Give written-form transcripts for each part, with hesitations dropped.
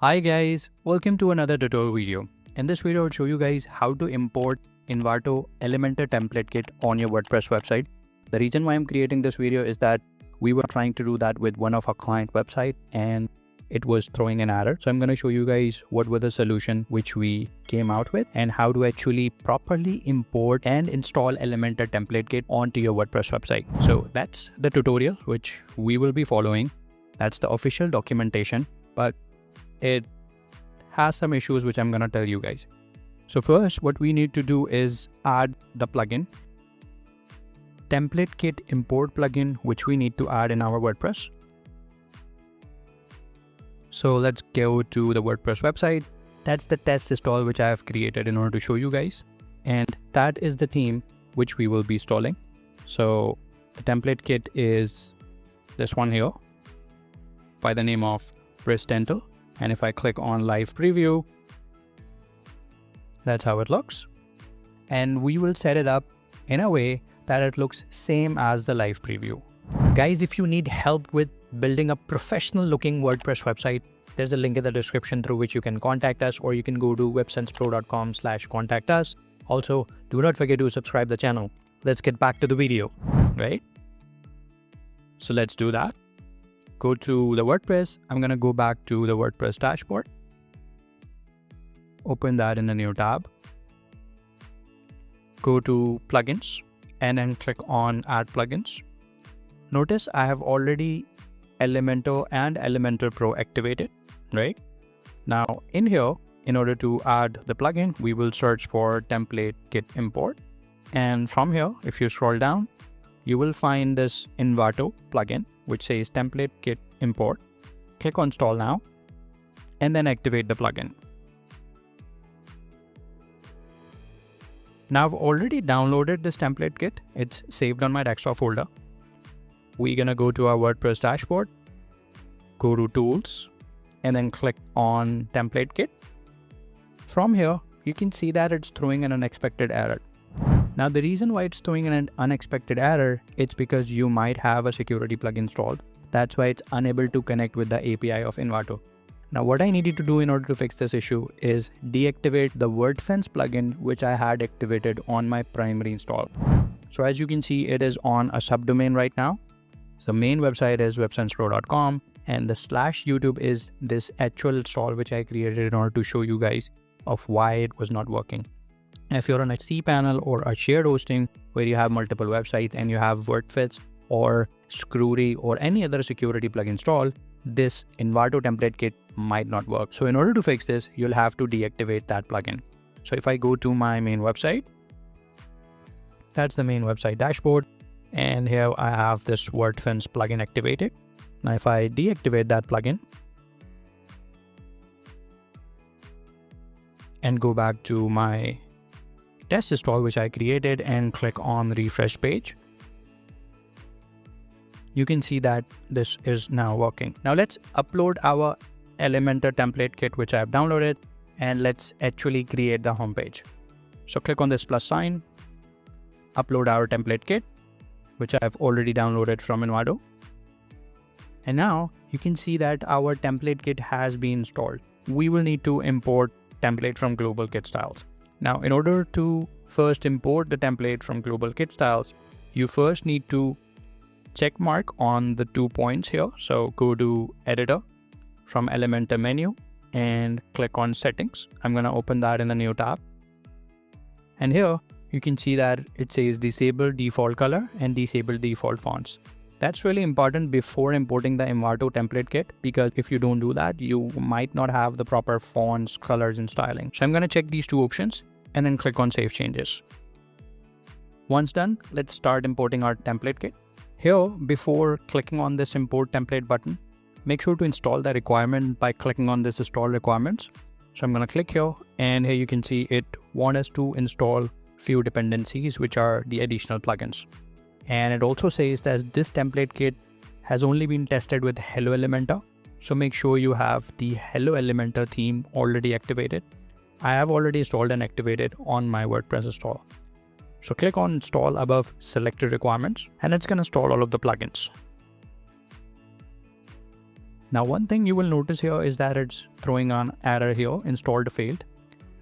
Hi guys, welcome to another tutorial video. In this video, I'll show you guys how to import Envato Elementor Template Kit on your WordPress website. The reason why I'm creating this video is that we were trying to do that with one of our client website and it was throwing an error. So I'm going to show you guys what were the solution which we came out with and how to actually properly import and install Elementor Template Kit onto your WordPress website. So that's the tutorial which we will be following. That's the official documentation, but it has some issues which I'm going to tell you guys. So first, what we need to do is add the plugin, Template Kit import plugin, which we need to add in our WordPress. So let's go to the WordPress website. That's the test install which I have created in order to show you guys. And that is the theme which we will be installing. So the template kit is this one here by the name of Dental. And if I click on live preview, that's how it looks. And we will set it up in a way that it looks same as the live preview. Guys, if you need help with building a professional looking WordPress website, there's a link in the description through which you can contact us, or you can go to websensepro.com/contact us. Also, do not forget to subscribe the channel. Let's get back to the video, right? So let's do that. Go to the WordPress. I'm going to go back to the WordPress dashboard. Open that in a new tab. Go to plugins and then click on add plugins. Notice I have already Elementor and Elementor Pro activated, right? Now in here, in order to add the plugin, we will search for template kit import. And from here, if you scroll down, you will find this Envato plugin, which says template kit import. Click on install now and then activate the plugin. Now I've already downloaded this template kit. It's saved on my desktop folder. We're gonna go to our WordPress dashboard, go to tools and then click on template kit. From here, you can see that it's throwing an unexpected error. Now, the reason why it's throwing an unexpected error, it's because you might have a security plugin installed. That's why it's unable to connect with the API of Envato. Now, what I needed to do in order to fix this issue is deactivate the WordFence plugin, which I had activated on my primary install. So as you can see, it is on a subdomain right now. So main website is websensepro.com and the /YouTube is this actual install which I created in order to show you guys of why it was not working. If you're on a cPanel or a shared hosting where you have multiple websites and you have WordPress or Screwy or any other security plugin installed, this Envato template kit might not work. So in order to fix this, you'll have to deactivate that plugin. So if I go to my main website, that's the main website dashboard. And here I have this WordFence plugin activated. Now if I deactivate that plugin and go back to my test install which I created and click on refresh page, you can see that this is now working. Now let's upload our Elementor template kit which I have downloaded and let's actually create the homepage. So click on this plus sign, upload our template kit which I have already downloaded from Envato. And now you can see that our template kit has been installed. We will need to import template from global kit styles. Now, in order to first import the template from global kit styles, you first need to check mark on the 2 points here. So go to editor from Elementor menu and click on settings. I'm going to open that in the new tab. And here you can see that it says disable default color and disable default fonts. That's really important before importing the Envato template kit, because if you don't do that, you might not have the proper fonts, colors and styling. So I'm going to check these two options and then click on save changes. Once done, let's start importing our template kit. Here, before clicking on this import template button, make sure to install the requirement by clicking on this install requirements. So I'm going to click here and here you can see it wants us to install few dependencies, which are the additional plugins. And it also says that this template kit has only been tested with Hello Elementor. So make sure you have the Hello Elementor theme already activated. I have already installed and activated on my WordPress install. So click on install above selected requirements and it's going to install all of the plugins. Now one thing you will notice here is that it's throwing an error here, installed failed.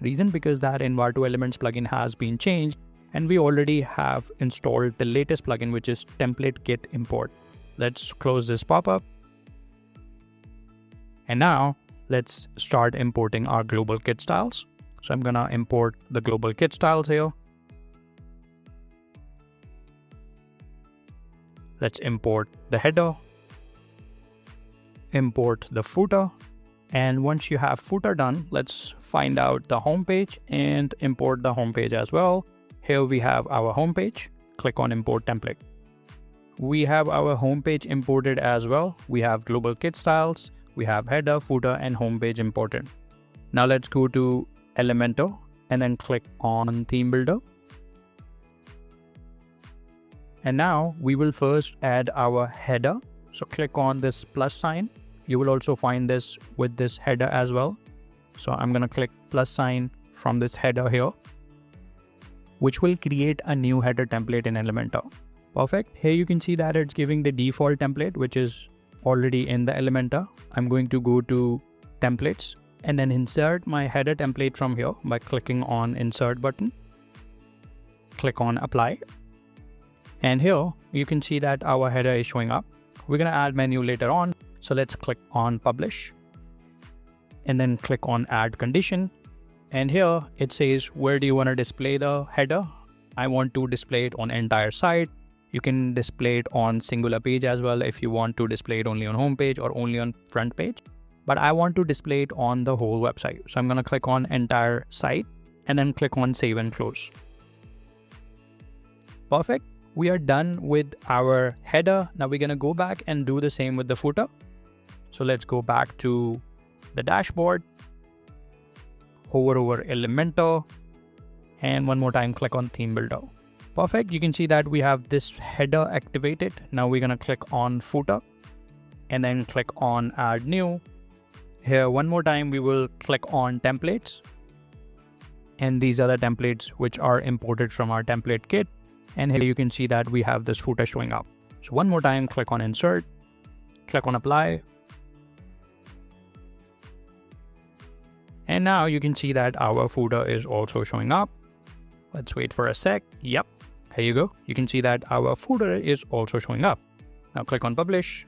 Reason because that Envato Elements plugin has been changed and we already have installed the latest plugin, which is Template Kit Import. Let's close this pop-up. And now let's start importing our global kit styles. So I'm gonna import the global kit styles here. Let's import the header, import the footer. And once you have footer done, let's find out the home page and import the home page as well. Here we have our home page. Click on import template. We have our home page imported as well. We have global kit styles. We have header, footer, and home page imported. Now let's go to Elementor and then click on theme builder. And now we will first add our header. So click on this plus sign. You will also find this with this header as well. So I'm going to click plus sign from this header here, which will create a new header template in Elementor. Perfect. Here you can see that it's giving the default template, which is already in the Elementor. I'm going to go to templates and then insert my header template from here by clicking on insert button. Click on apply. And here you can see that our header is showing up. We're going to add menu later on. So let's click on publish and then click on add condition. And here it says, where do you want to display the header? I want to display it on entire site. You can display it on singular page as well if you want to display it only on home page or only on front page. But I want to display it on the whole website. So I'm going to click on entire site and then click on save and close. Perfect. We are done with our header. Now we're going to go back and do the same with the footer. So let's go back to the dashboard, hover over Elementor, and one more time click on theme builder. Perfect. You can see that we have this header activated. Now we're going to click on footer and then click on add new. Here one more time we will click on templates, and these are the templates which are imported from our template kit. And here you can see that we have this footer showing up. So one more time, click on insert, click on apply. And now you can see that our footer is also showing up. Let's wait for a sec. Yep, here you go. You can see that our footer is also showing up. Now click on publish.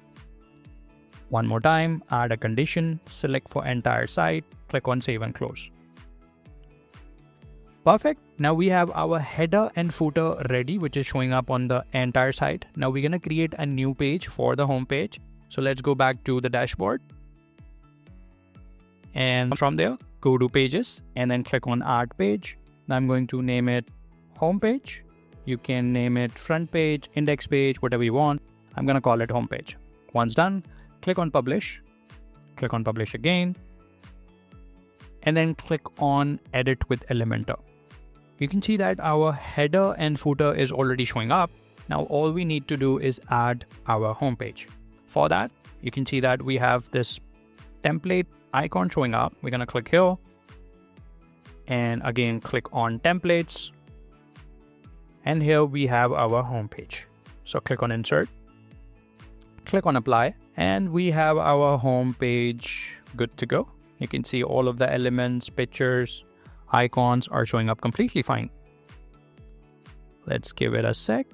One more time, add a condition, select for entire site, click on save and close. Perfect. Now we have our header and footer ready, which is showing up on the entire site. Now we're going to create a new page for the home page. So let's go back to the dashboard. And from there, go to pages and then click on add page. Now I'm going to name it home page. You can name it front page, index page, whatever you want. I'm going to call it home page. Once done, click on publish again, and then click on edit with Elementor. You can see that our header and footer is already showing up. Now all we need to do is add our home page. For that, you can see that we have this template icon showing up. We're going to click here and again click on templates, and here we have our home page. So click on insert, click on apply, and we have our home page good to go. You can see all of the elements, pictures, icons are showing up completely fine. Let's give it a sec.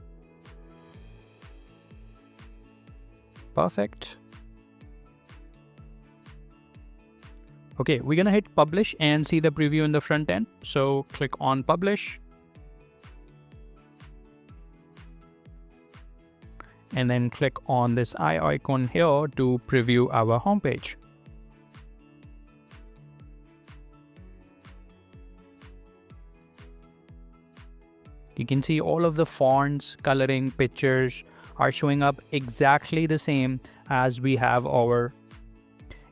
Perfect. Okay, we're gonna hit publish and see the preview in the front end. So click on publish. And then click on this eye icon here to preview our homepage. You can see all of the fonts, coloring, pictures are showing up exactly the same as we have our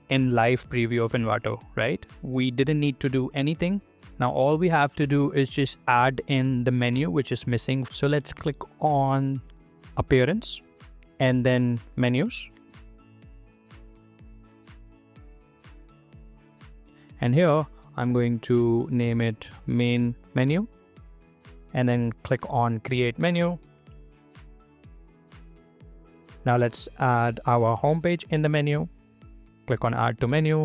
in live preview of Envato, right? We didn't need to do anything. Now all we have to do is just add in the menu, which is missing. So let's click on appearance and then menus. And here I'm going to name it main menu and then click on create menu. Now let's add our homepage in the menu. Click on add to menu.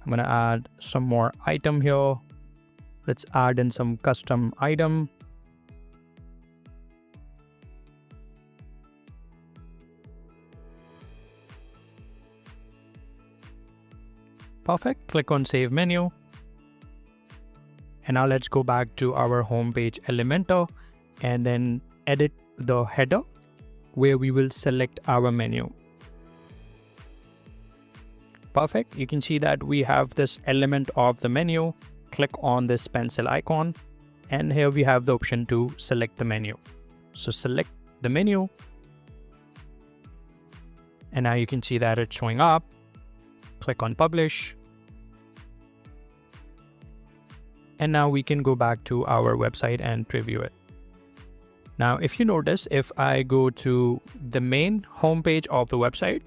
I'm gonna add some more item here. Let's add in some custom item. Perfect. Click on save menu. And now let's go back to our homepage Elementor and then edit the header where we will select our menu. Perfect. You can see that we have this element of the menu. Click on this pencil icon, and here we have the option to select the menu. So select the menu, and now you can see that it's showing up. Click on publish. And now we can go back to our website and preview it. Now, if you notice, if I go to the main homepage of the website,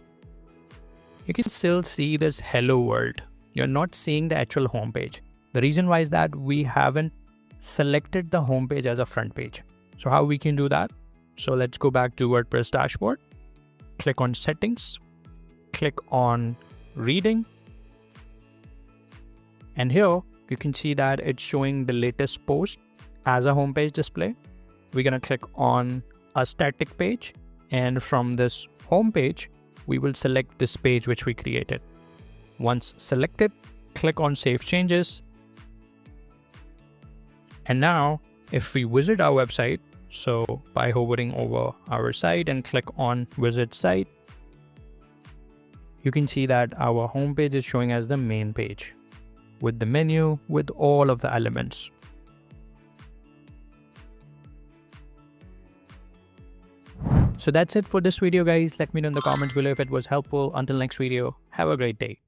you can still see this hello world. You're not seeing the actual homepage. The reason why is that we haven't selected the homepage as a front page. So how we can do that? So let's go back to WordPress dashboard, click on settings, click on reading. And here you can see that it's showing the latest post as a homepage display. We're gonna click on a static page, and from this homepage, we will select this page which we created. Once selected, click on Save Changes. And now, if we visit our website, so by hovering over our site and click on Visit Site, you can see that our homepage is showing as the main page with the menu, with all of the elements. So that's it for this video, guys. Let me know in the comments below if it was helpful. Until next video, have a great day.